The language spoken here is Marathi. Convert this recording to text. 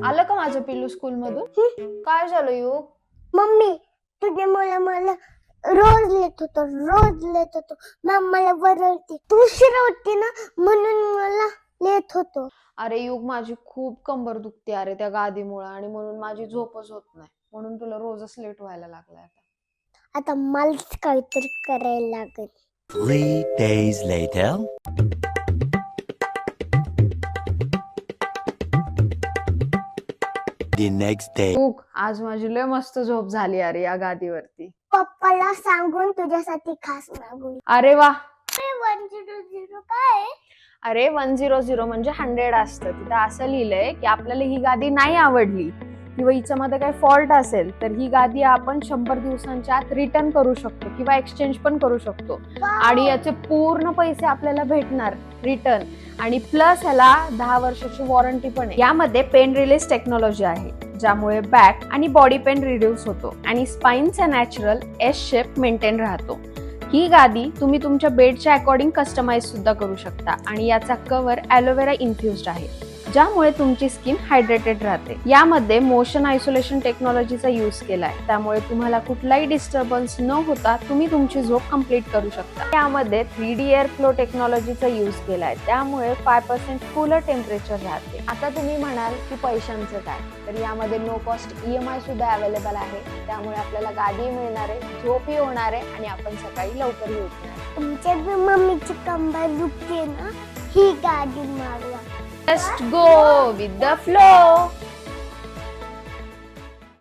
आलं का माझं पिल्लू स्कूल मधून? काय झालं युग? मम्मी तुझे मला रोज लेट होतो मॅम मला वरडते. तू उशिरा होती ना म्हणून मला लेट होतो. अरे युग, माझी खूप कंबर दुखते अरे त्या गादीमुळे, आणि म्हणून माझी झोपच होत नाही. म्हणून तुला रोजच लेट व्हायला लागलाय आता. आता मलाच काहीतरी करायला लागेल. 3 days later. The next day. युग, आज माझी लय मस्त झोप झाली अरे या गादीवरती. पप्पाला सांगून तुझ्यासाठी खास मागवली. अरे वा. 100 काय? अरे 100 म्हणजे 100 असतं. तिथं असं लिहिलंय की आपल्याला ही गादी नाही आवडली किंवा हिच्यामध्ये काही फॉल्ट असेल तर ही गादी आपण 100 दिवसांच्या आत रिटर्न करू शकतो किंवा एक्सचेंज पण करू शकतो, आणि याचे पूर्ण पैसे आपल्याला भेटणार रिटर्न, आणि प्लस ह्याला 10 वर्षाची वॉरंटी पण आहे. यामध्ये पेन रिलीज टेक्नॉलॉजी आहे, ज्यामुळे बॅक आणि बॉडी पेन रिड्यूस होतो आणि स्पाइनचा नॅचरल एस शेप मेंटेन राहतो. ही गादी तुम्ही तुमच्या बेडच्या अकॉर्डिंग कस्टमाइज सुद्धा करू शकता, आणि याचा कव्हर ॲलोवेरा इन्फ्युज्ड आहे, ज्यामुळे तुमची स्किन हायड्रेटेड राहते. यामध्ये मोशन आयसोलेशन टेक्नॉलॉजीचा यूज केलाय, त्यामुळे तुम्हाला कुठलाही डिस्टर्बन्स न होता तुम्ही तुमची झोप कंप्लीट करू शकता. यामध्ये 3D एअर फ्लो टेक्नॉलॉजीचा यूज केलाय, त्यामुळे 5% कूलर टेम्परेचर राहते. आता तुम्ही म्हणाल की पैशांचं काय, तर यामध्ये नो कॉस्ट EMI सुद्धा अवेलेबल आहे, त्यामुळे आपल्याला गादी मिळणार आहे, झोपही होणार आहे, आणि आपण सकाळी लवकरही उठणार. तुमच्या मम्मीची कंबर दुखते ना, ही गाडी मागवा. Just go with the flow.